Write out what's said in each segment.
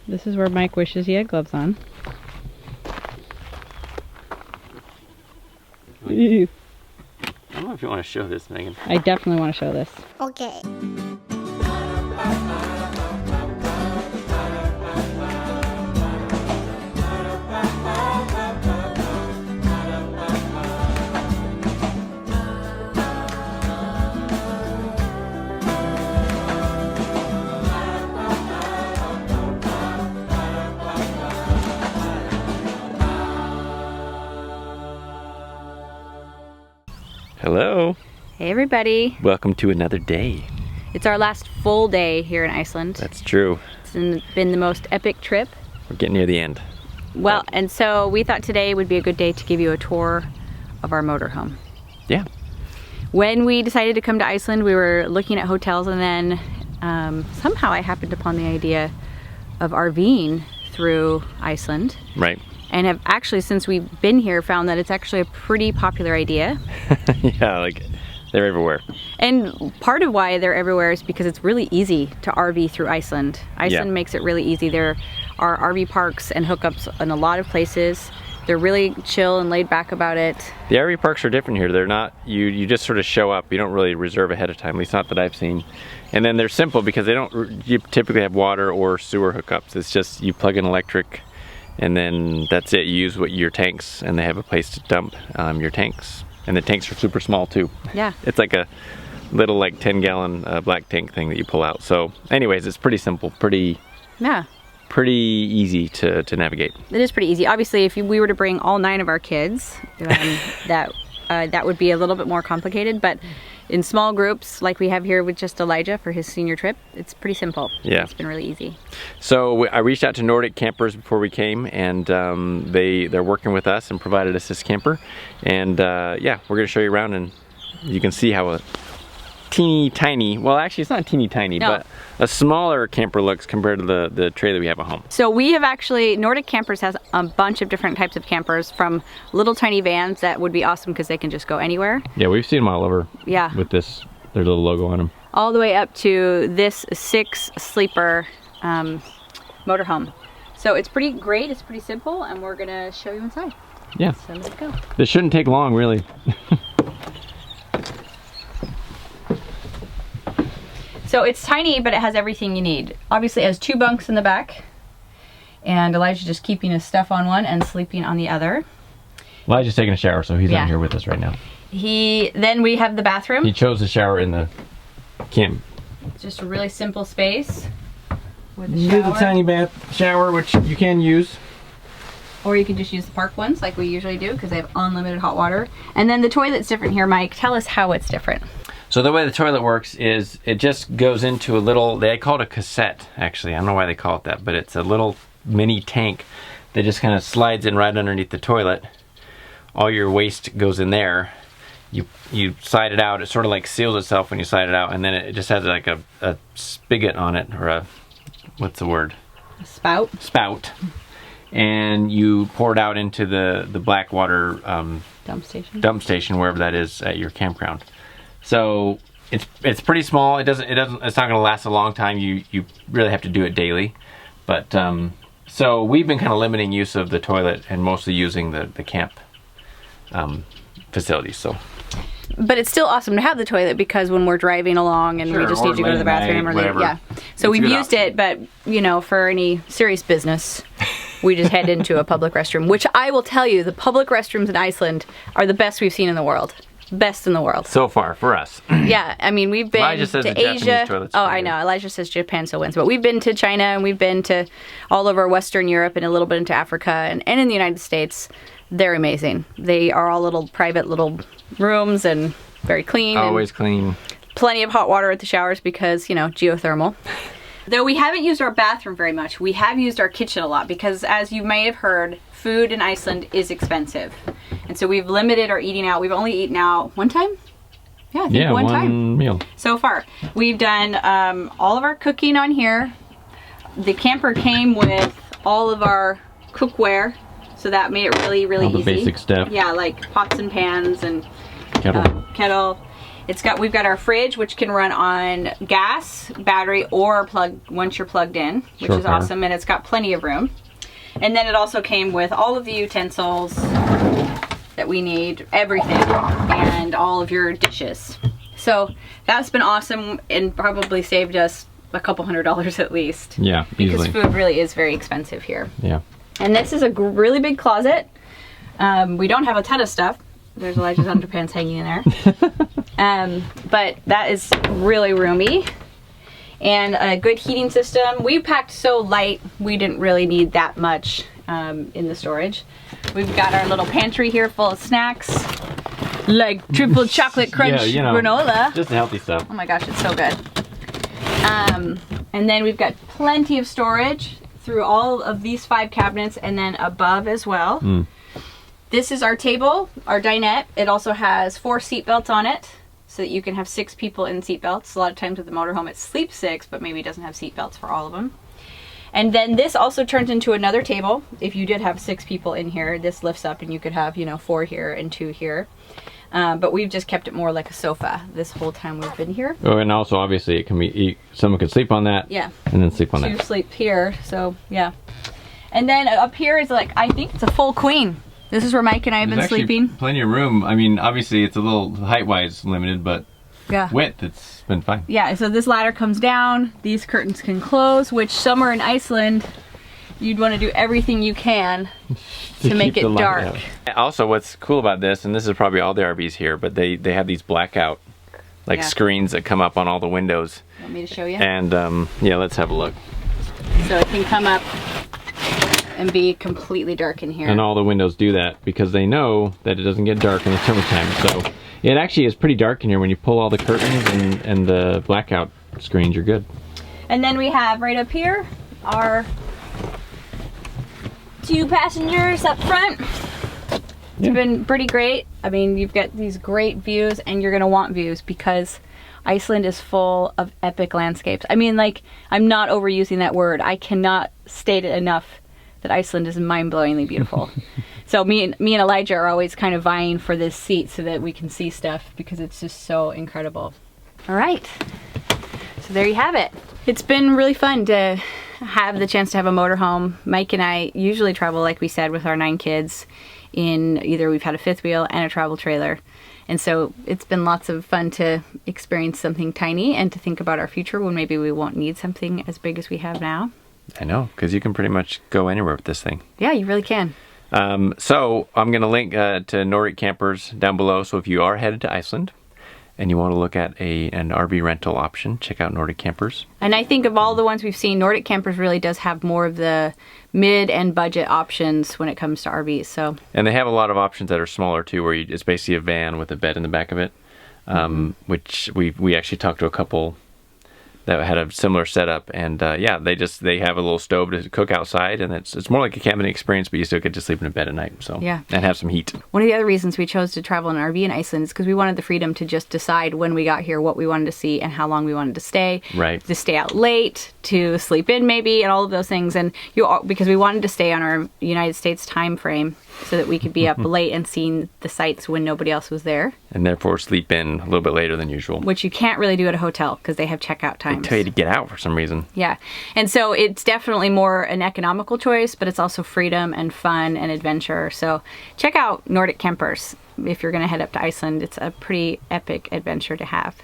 This is where Mike wishes he had gloves on. I don't know if you want to show this, Megan. I definitely want to show this. Okay. Hello. Hey everybody. Welcome to another day. It's our last full day here in Iceland. That's true. It's been the most epic trip. We're getting near the end. Well, and so we thought today would be a good day to give you a tour of our motorhome. Yeah. When we decided to come to Iceland, we were looking at hotels, and then somehow I happened upon the idea of RVing through Iceland. Right. And have actually, since we've been here, found that it's actually a pretty popular idea. Yeah, like they're everywhere. And part of why they're everywhere is because it's really easy to RV through Iceland. Iceland makes it really easy. There are RV parks and hookups in a lot of places. They're really chill and laid back about it. The RV parks are different here. They're not, you just sort of show up. You don't really reserve ahead of time, at least not that I've seen. And then they're simple because you typically have water or sewer hookups. It's just you plug in electric and then that's it. You use your tanks, and they have a place to dump your tanks. And the tanks are super small too. Yeah. It's like a little 10-gallon black tank thing that you pull out. So anyways, it's pretty simple, pretty easy to navigate. It is pretty easy. Obviously, if we were to bring all 9 of our kids, that would be a little bit more complicated, but in small groups like we have here with just Elijah for his senior trip, it's pretty simple. Yeah. It's been really easy. So I reached out to Nordic campers before we came, and they're working with us and provided us this camper. And yeah, we're gonna show you around, and you can see how a teeny tiny, well actually it's not teeny tiny, but a smaller camper looks compared to the trailer we have at home. So we have actually, Nordic Campers has a bunch of different types of campers, from little tiny vans that would be awesome because they can just go anywhere. Yeah, we've seen them all over. Yeah. With their little logo on them. All the way up to this 6-sleeper motorhome. So it's pretty great, it's pretty simple, and we're gonna show you inside. Yeah. So let's go. This shouldn't take long, really. So it's tiny, but it has everything you need. Obviously it has 2 bunks in the back, and Elijah's just keeping his stuff on one and sleeping on the other. Elijah's taking a shower, so he's not here with us right now. Then we have the bathroom. He chose the shower in the camp. It's just a really simple space with a You shower. do the tiny bath shower, which you can use. Or you can just use the park ones like we usually do, because they have unlimited hot water. And then the toilet's different here. Mike, tell us how it's different. So the way the toilet works is it just goes into a little, they call it a cassette, actually. I don't know why they call it that, but it's a little mini tank that just kind of slides in right underneath the toilet. All your waste goes in there. You slide it out. It sort of like seals itself when you slide it out, and then it just has like a spigot on it, or a, what's the word? A spout. Spout. And you pour it out into the black water dump station, wherever that is at your campground. So it's pretty small. It's not going to last a long time. You really have to do it daily. But so we've been kind of limiting use of the toilet and mostly using the camp facilities. So. But it's still awesome to have the toilet, because when we're driving along and we just need to go to the bathroom, So we've used it, but you know, for any serious business, we just head into a public restroom, which I will tell you, the public restrooms in Iceland are the best we've seen in the world. Best in the world. So far, for us. Yeah, I mean, we've been Elijah says to the Asia. Japanese toilets are I good. know, Elijah says Japan still wins. But we've been to China, and we've been to all over Western Europe and a little bit into Africa, and in the United States. They're amazing. They are all little private little rooms and very clean. Always clean. Plenty of hot water at the showers because, you know, geothermal. Though we haven't used our bathroom very much, we have used our kitchen a lot because, as you may have heard, food in Iceland is expensive. And so we've limited our eating out. We've only eaten out one time? Yeah, I think one time. Meal. So far. We've done all of our cooking on here. The camper came with all of our cookware, so that made it really, really easy. All the basic stuff. Yeah, like pots and pans and kettle. kettle. We've got our fridge, which can run on gas, battery, or once you're plugged in, which is awesome, and it's got plenty of room. And then it also came with all of the utensils that we need, everything, and all of your dishes. So that's been awesome and probably saved us a couple $100 at least. Yeah, because easily. food really is very expensive here. Yeah. And this is a really big closet. We don't have a ton of stuff. There's Elijah's underpants hanging in there. But that is really roomy. And a good heating system. We packed so light, we didn't really need that much in the storage. We've got our little pantry here full of snacks, like triple chocolate crunch granola. Just healthy stuff. Oh my gosh, it's so good. And then we've got plenty of storage through all of these 5 cabinets and then above as well. This is our table, our dinette. It also has 4 seat belts on it, so that you can have 6 people in seat belts. A lot of times with the motorhome it sleeps 6, but maybe it doesn't have seat belts for all of them. And then this also turns into another table. If you did have 6 people in here, this lifts up and you could have, 4 here and 2 here. But we've just kept it more like a sofa this whole time we've been here. Oh, and also obviously it can be, someone could sleep on that. Yeah. And then sleep on that. 2 sleep here, so yeah. And then up here is I think it's a full queen. This is where Mike and I have been sleeping. Plenty of room. I mean, obviously it's a little height-wise limited, but width, it's been fine. Yeah, so this ladder comes down. These curtains can close, which somewhere in Iceland, you'd want to do everything you can to make it dark. Also, what's cool about this, and this is probably all the RVs here, but they have these blackout screens that come up on all the windows. Want me to show you? And yeah, let's have a look. So it can come up and be completely dark in here. And all the windows do that because they know that it doesn't get dark in the summertime. So it actually is pretty dark in here when you pull all the curtains and the blackout screens, you're good. And then we have right up here our 2 passengers up front. It's been pretty great. I mean, you've got these great views and you're gonna want views because Iceland is full of epic landscapes. I mean, I'm not overusing that word. I cannot state it enough that Iceland is mind-blowingly beautiful. So me and Elijah are always kind of vying for this seat so that we can see stuff because it's just so incredible. All right, so there you have it. It's been really fun to have the chance to have a motorhome. Mike and I usually travel, like we said, with our 9 kids in either we've had a 5th wheel and a travel trailer. And so it's been lots of fun to experience something tiny and to think about our future when maybe we won't need something as big as we have now. I know, because you can pretty much go anywhere with this thing. Yeah, you really can. So I'm going to link to Nordic Campers down below. So if you are headed to Iceland and you want to look at an RV rental option, check out Nordic Campers. And I think of all the ones we've seen, Nordic Campers really does have more of the mid and budget options when it comes to RVs. So. And they have a lot of options that are smaller too, where it's basically a van with a bed in the back of it, which we actually talked to a couple that had a similar setup, and yeah, they have a little stove to cook outside, and it's more like a cabin experience, but you still get to sleep in a bed at night, so yeah, and have some heat. One of the other reasons we chose to travel in an RV in Iceland is because we wanted the freedom to just decide when we got here what we wanted to see and how long we wanted to stay. Right. To stay out late, to sleep in maybe, and all of those things, and because we wanted to stay on our United States time frame so that we could be up late and seeing the sights when nobody else was there. And therefore sleep in a little bit later than usual. Which you can't really do at a hotel because they have checkout times. They tell you to get out for some reason. Yeah. And so it's definitely more an economical choice, but it's also freedom and fun and adventure. So check out Nordic Campers if you're going to head up to Iceland. It's a pretty epic adventure to have.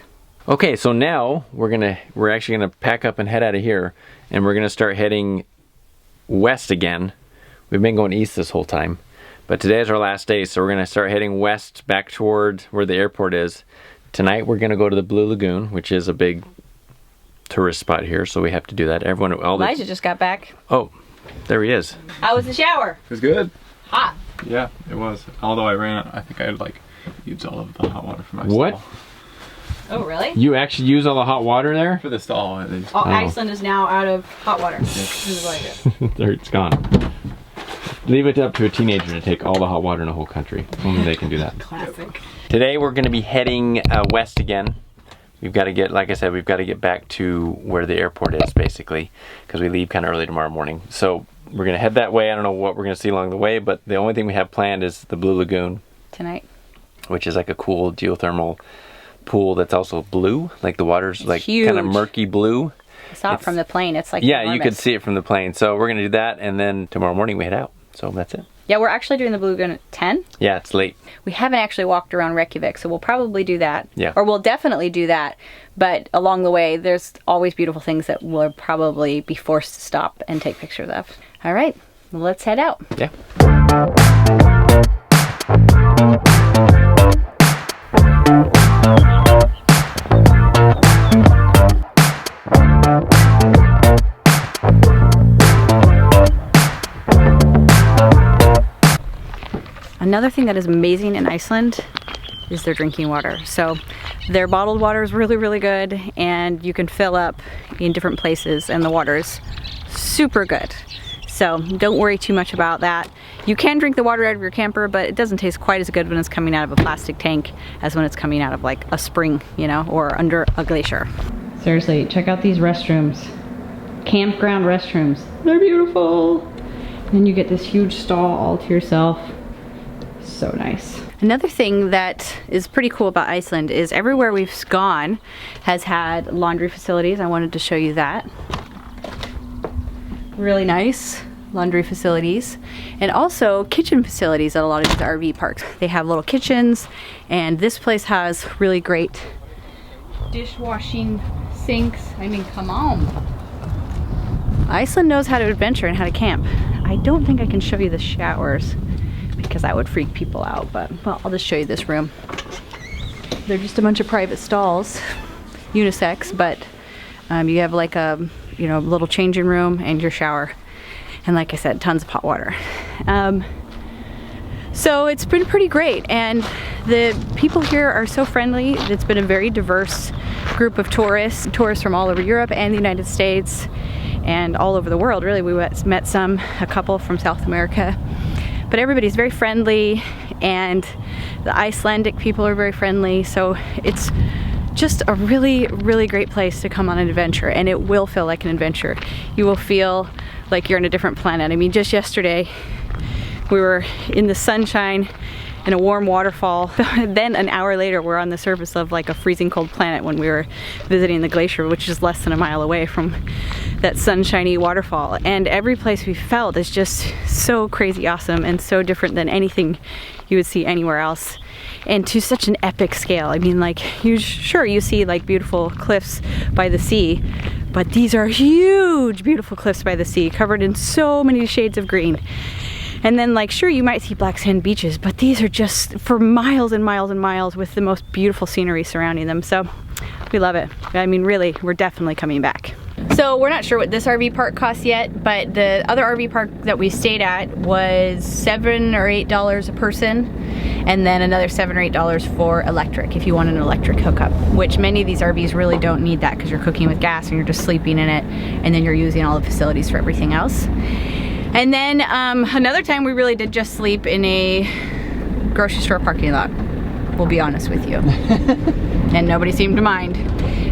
Okay, so now we're actually gonna pack up and head out of here, and we're gonna start heading west again. We've been going east this whole time. But today is our last day, so we're going to start heading west back toward where the airport is. Tonight we're going to go to the Blue Lagoon, which is a big tourist spot here, so we have to do that. Elijah just got back. Oh, there he is. How was the shower? It was good. Hot. Yeah, it was. Although I think I had used all of the hot water for my stall. What? Oh, really? You actually use all the hot water there? For the stall, at least. Oh, Iceland is now out of hot water. There, it's gone. Leave it up to a teenager to take all the hot water in the whole country. Only they can do that. Classic. Today we're going to be heading west again. We've got to get, like I said, we've got to get back to where the airport is, basically, because we leave kind of early tomorrow morning. So we're going to head that way. I don't know what we're going to see along the way, but the only thing we have planned is the Blue Lagoon. Tonight. Which is like a cool geothermal pool that's also blue, like the water's like kind of murky blue. I saw it from the plane. It's like yeah, enormous. you could see it from the plane. So we're gonna do that, and then tomorrow morning we head out. So that's it. Yeah, we're actually doing the Blue Lagoon at 10. Yeah, it's late. We haven't actually walked around Reykjavik, so we'll probably do that. Yeah. Or we'll definitely do that. But along the way, there's always beautiful things that we'll probably be forced to stop and take pictures of. All right, well, let's head out. Yeah. Another thing that is amazing in Iceland is their drinking water. So their bottled water is really, really good, and you can fill up in different places, and the water is super good. So don't worry too much about that. You can drink the water out of your camper, but it doesn't taste quite as good when it's coming out of a plastic tank as when it's coming out of like a spring, you know, or under a glacier. Seriously, check out these restrooms. Campground restrooms. They're beautiful. And then you get this huge stall all to yourself. So nice. Another thing that is pretty cool about Iceland is everywhere we've gone has had laundry facilities. I wanted to show you that. Really nice laundry facilities, and also kitchen facilities at a lot of these RV parks. They have little kitchens, and this place has really great dishwashing sinks. I mean, come on. Iceland knows how to adventure and how to camp. I don't think I can show you the showers because that would freak people out, but well, I'll just show you this room. They're just a bunch of private stalls, unisex, but you have like a, you know, little changing room and your shower, and like I said, tons of hot water. So it's been pretty great, and the people here are so friendly. It's been a very diverse group of tourists from all over Europe and the United States and all over the world, really. We met a couple from South America. But everybody's very friendly, and the Icelandic people are very friendly. So it's just a really, really great place to come on an adventure, and it will feel like an adventure. You will feel like you're on a different planet. I mean, just yesterday, we were in the sunshine in a warm waterfall. Then an hour later, we're on the surface of like a freezing cold planet when we were visiting the glacier, which is less than a mile away from that sunshiny waterfall. And every place we felt is just so crazy awesome and so different than anything you would see anywhere else, and to such an epic scale. I mean, like, you see like beautiful cliffs by the sea, but these are huge, beautiful cliffs by the sea covered in so many shades of green. And then, like, sure, you might see black sand beaches, but these are just for miles and miles and miles with the most beautiful scenery surrounding them. So we love it. I mean, really, we're definitely coming back. So we're not sure what this RV park costs yet, but the other RV park that we stayed at was $7 or $8 a person, and then another $7 or $8 for electric if you want an electric hookup, which many of these RVs really don't need that because you're cooking with gas and you're just sleeping in it, and then you're using all the facilities for everything else. And then another time we really did just sleep in a grocery store parking lot, we'll be honest with you. And nobody seemed to mind.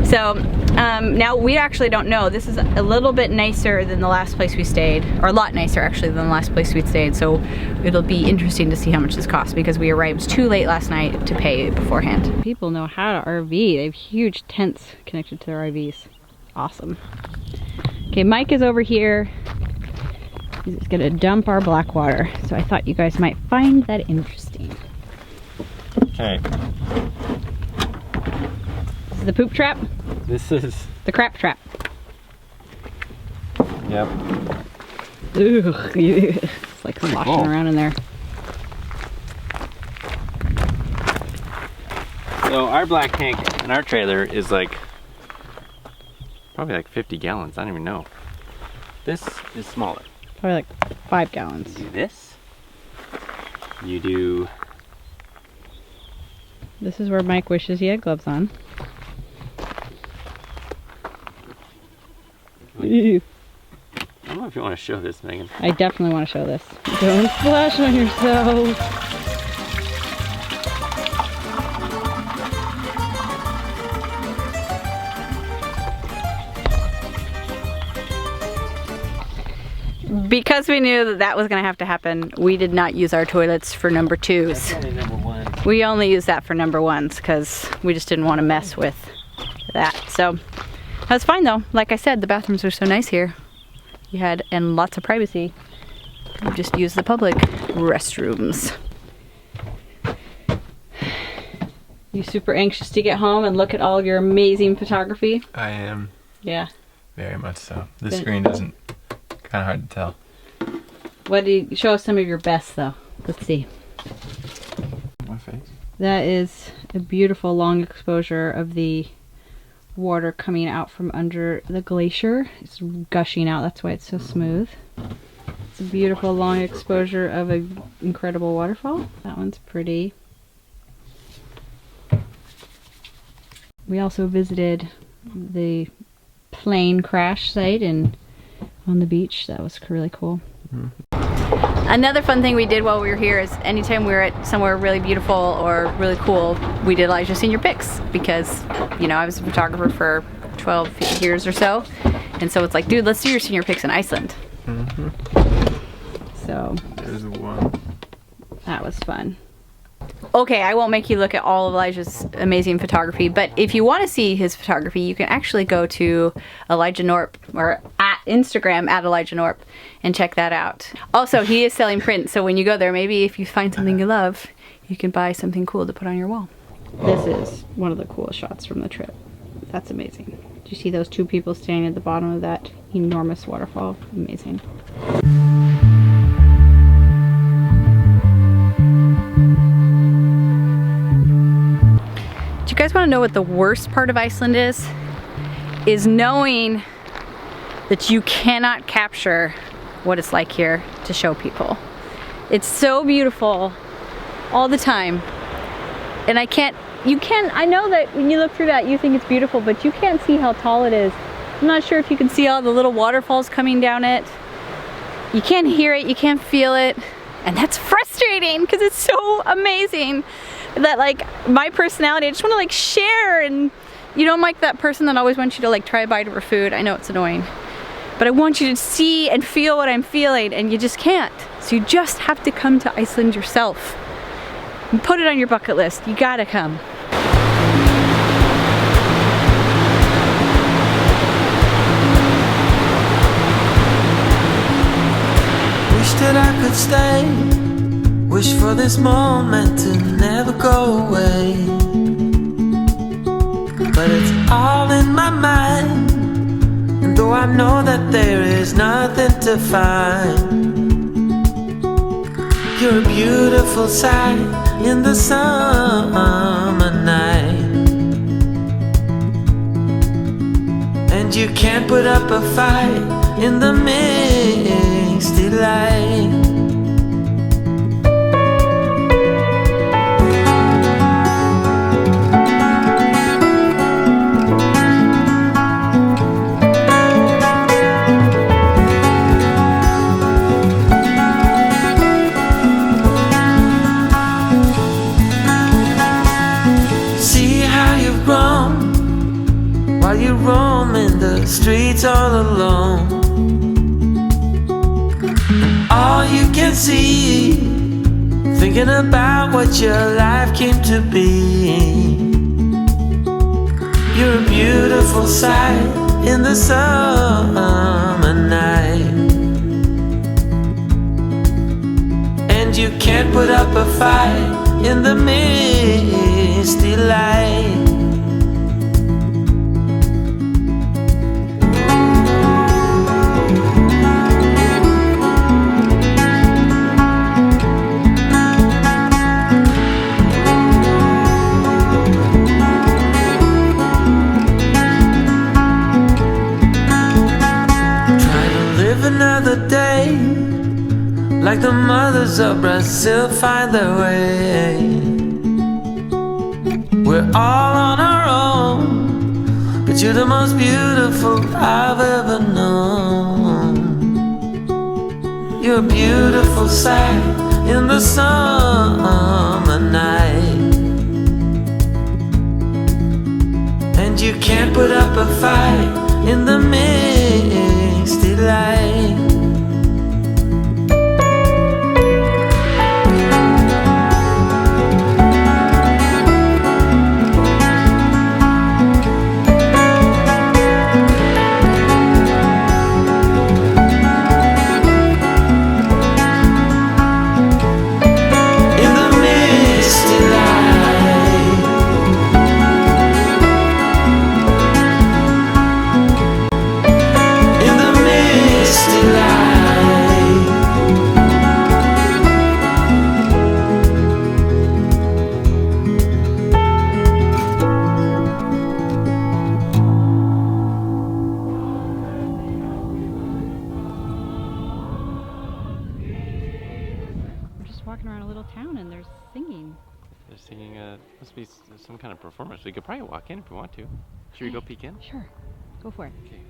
So now we actually don't know. This is a little bit nicer than the last place we stayed, or a lot nicer actually than the last place we stayed. So it'll be interesting to see how much this costs because we arrived too late last night to pay beforehand. People know how to RV. They have huge tents connected to their RVs. Awesome. Okay, Mike is over here. He's gonna dump our black water. So I thought you guys might find that interesting. Okay. This is the poop trap. This is the crap trap. Yep. Ugh, it's like sloshing around in there. So our black tank in our trailer is like probably like 50 gallons. I don't even know. This is smaller. Probably like 5 gallons. You do this. You do. This is where Mike wishes he had gloves on. I don't know if you want to show this, Megan. I definitely want to show this. Don't splash on yourself. Because we knew that that was going to have to happen, we did not use our toilets for number 2s. That's only number 1. We only use that for number ones because we just didn't want to mess with that. So that's fine though. Like I said, the bathrooms are so nice here. You had, and lots of privacy. You just use the public restrooms. You super anxious to get home and look at all of your amazing photography? I am. Yeah. Very much so. The screen doesn't, kind of hard to tell. What do you, show us some of your best though. Let's see. My face. That is a beautiful long exposure of the water coming out from under the glacier. It's gushing out, that's why it's so smooth. It's a beautiful long exposure of an incredible waterfall. That one's pretty. We also visited the plane crash site on the beach. That was really cool. Another fun thing we did while we were here is anytime we were at somewhere really beautiful or really cool, we did Elijah Senior Pics because, you know, I was a photographer for 12 years or so. And so it's like, dude, let's do your senior pics in Iceland. So there's one. That was fun. Okay, I won't make you look at all of Elijah's amazing photography, but if you want to see his photography, you can actually go to Elijah Norp, or at Instagram at Elijah Norp, and check that out. Also, he is selling prints, so when you go there, maybe if you find something you love, you can buy something cool to put on your wall. This is one of the coolest shots from the trip. That's amazing. Do you see those two people standing at the bottom of that enormous waterfall? Amazing. Do you guys want to know what the worst part of Iceland is? Is knowing that you cannot capture what it's like here to show people. It's so beautiful all the time. And I know that when you look through that you think it's beautiful, but you can't see how tall it is. I'm not sure if you can see all the little waterfalls coming down it. You can't hear it, you can't feel it. And that's frustrating because it's so amazing that, like, my personality, I just want to like share, and you know, I'm like that person that always wants you to like try a bite of her food. I know it's annoying, but I want you to see and feel what I'm feeling, and you just can't. So you just have to come to Iceland yourself and put it on your bucket list. You gotta come. Wish that I could stay. Wish for this moment to never go away. But it's all in my mind, and though I know that there is nothing to find, you're a beautiful sight in the summer night, and you can't put up a fight in the misty light. Streets all alone, and all you can see, thinking about what your life came to be. You're a beautiful sight in the summer night, and you can't put up a fight in the misty light. Like the mothers of Brazil find their way. We're all on our own, but you're the most beautiful I've ever known. You're a beautiful sight in the summer night, and you can't put up a fight in the misty light. walking around a little town and they're singing. They're singing, must be some kind of performance. We could probably walk in if we want to. Should we go peek in? Sure. Go for it. Okay.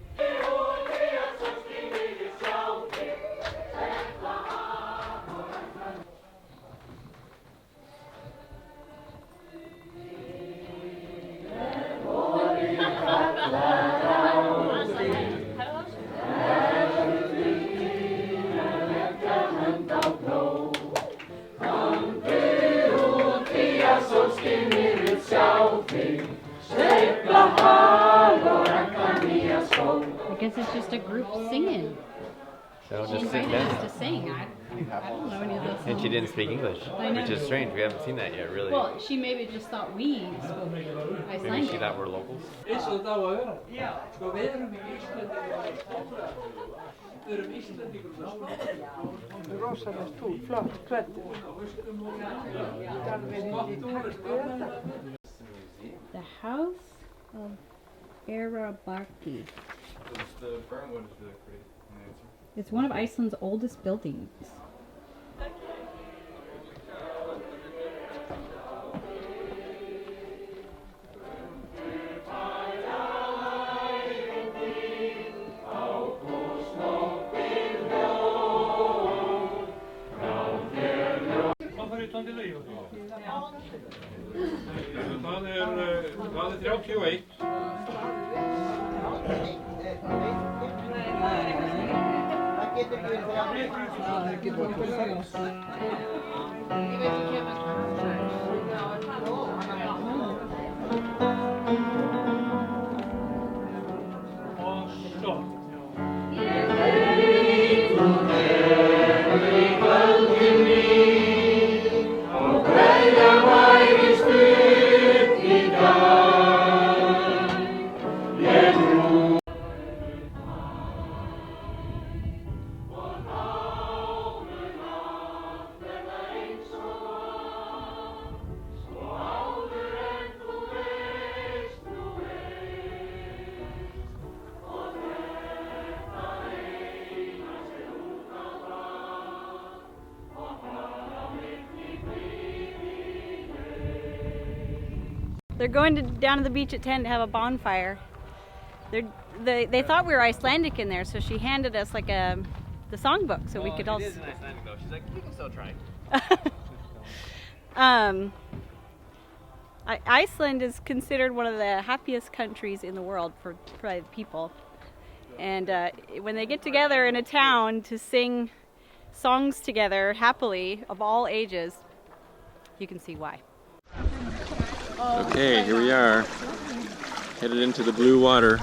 I guess it's just a group singing. So She just sit invited us down. to sing. I don't know any of those songs. And she didn't speak English, I know. which is strange. We haven't seen that yet, really. Well, she maybe just thought we spoke Maybe Icelandic. she thought we're locals. Iceland á að vera. Já. Sko við erum í Íslendingur. Við erum Íslendingur með smátt. Rosalega stór, flott klæddur. The House of Eyrarbakki. The burnt one is really pretty. It's one of Iceland's oldest buildings. Það er 31. Og stopp. They're going down to the beach at 10 to have a bonfire. They thought we were Icelandic in there, so she handed us like the songbook so we could all. It is in Icelandic though. She's like, we can still try. Iceland is considered one of the happiest countries in the world for people. And when they get together in a town to sing songs together happily of all ages, you can see why. Okay, here we are, headed into the blue water.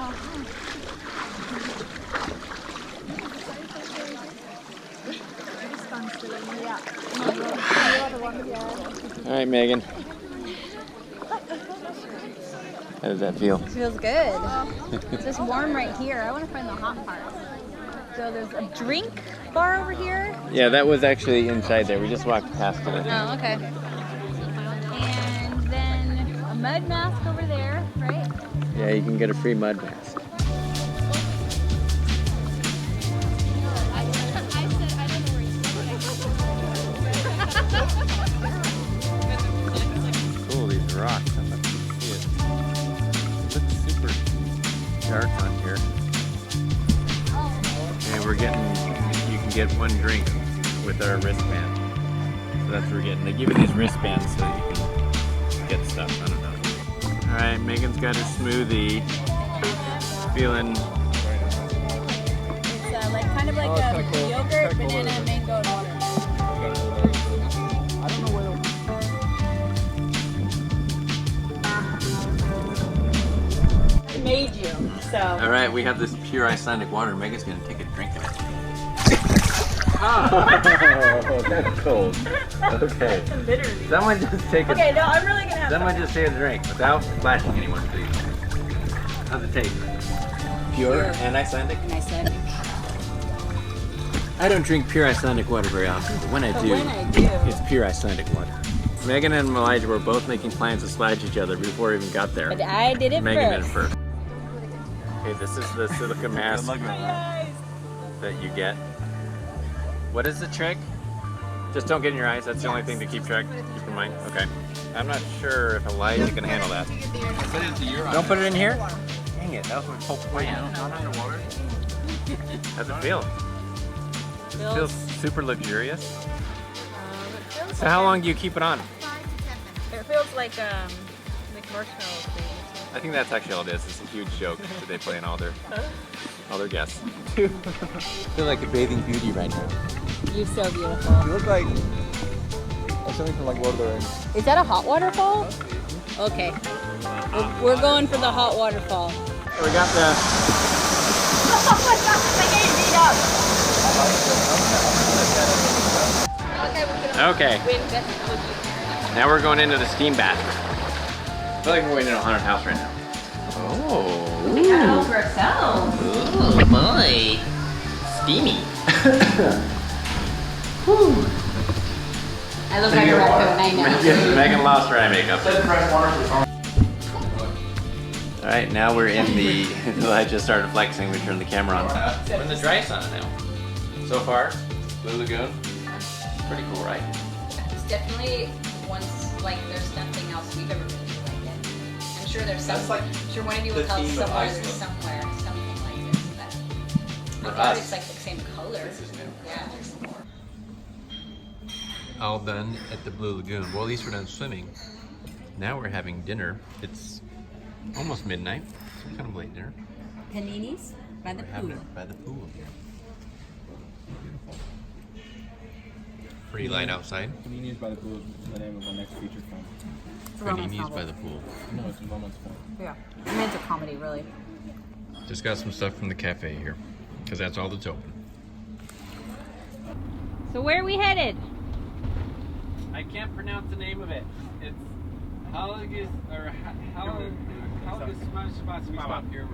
All right, Megan. How does that feel? It feels good. It's just warm right here. I want to find the hot part. So there's a drink bar over here. Yeah, that was actually inside there. We just walked past it. Oh, okay. And then a mud mask over there, right? Yeah, you can get a free mud mask. Cool, these rocks. I'm not sure you see it. It looks super dark on here. And we're getting, you can get one drink with our wristband. So that's what we're getting. They give you these wristbands so you can get stuff. I don't know. All right, Megan's got a smoothie. Feeling. It's like kind of like a yogurt, banana, mango, and water. I don't know whether. I made you, so. All right, we have this pure Icelandic water. Megan's gonna take a drink of it. Oh, that's cold. Okay. Literally. Someone just take a. Okay, no, I'm really gonna have Someone just take a drink without splashing anyone, please. How's it taste? Pure and Icelandic. Icelandic. I don't drink pure Icelandic water very often, but when I do, it's pure Icelandic water. Megan and Elijah were both making plans to splash each other before we even got there. But I did it Megan did it first. first. Okay, this is the silica mask that you get. What is the trick? Just don't get in your eyes. That's the only thing to keep in mind. Okay. I'm not sure if a light can handle that. Put it into your Don't put it in here? Dang it, that was my whole plan. Not underwater. How's it feel? It feels super luxurious. So how long do you keep it on? It feels like marshmallow cream. I think that's actually all it is. It's a huge joke that they play in all their guests. I feel like a bathing beauty right now. You're so beautiful. You look like something from like Lord of the Rings. Is that a hot waterfall? Okay. We're going for the hot waterfall. We got the... Okay. Now we're going into the steam bath. I feel like we're going into a haunted house right now. Oh. We got all for ourselves. Oh boy. Steamy. I look like a raccoon, I know. Megan lost her eye makeup. Alright, now we're in the... I just started flexing, we turned the camera on. We're in the dry sauna now. So far, Blue Lagoon. Pretty cool, right? It's definitely there's nothing else we've ever been to like it. I'm sure there's some, I'm sure one of you will tell us somewhere there's something like this. But I thought it's like the same color. Yeah. All done at the Blue Lagoon. Well, at least we're done swimming. Now we're having dinner. It's almost midnight. Some kind of late dinner. Paninis by the pool. By the pool. Pretty light outside. Paninis by the Pool is the name of the next feature film. Paninis by the pool. No, it's a romance film. Yeah. I meant a comedy, really. Just got some stuff from the cafe here, because that's all that's open. So where are we headed? I can't pronounce the name of it. It's Halagus or Halagus. Stop here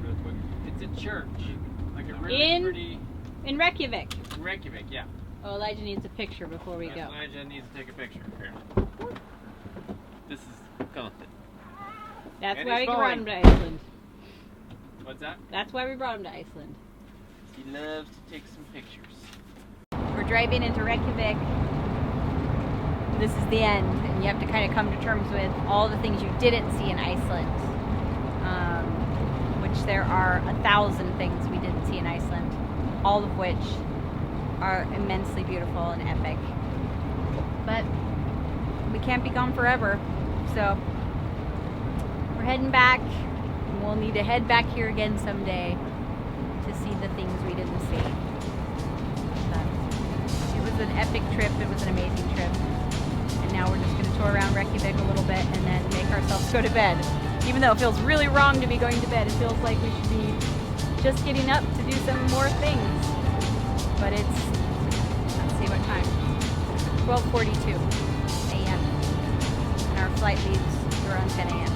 real quick. It's a church, like a really pretty. In Reykjavik. Reykjavik, yeah. Oh, Elijah needs a picture before we go. Elijah needs to take a picture. Here. This is content. That's And why we he's brought falling. him to Iceland. What's that? That's why we brought him to Iceland. He loves to take some pictures. We're driving into Reykjavik. This is the end, and you have to kind of come to terms with all the things you didn't see in Iceland. Which there are 1,000 things we didn't see in Iceland, all of which are immensely beautiful and epic. But we can't be gone forever, so we're heading back, and we'll need to head back here again someday to see the things we didn't see. But it was an epic trip, it was an amazing trip, and now we're just going to tour around Reykjavik a little bit and then make ourselves go to bed. Even though it feels really wrong to be going to bed, it feels like we should be just getting up to do some more things. But it's, let's see what time, 12:42 a.m. and our flight leaves around 10 a.m.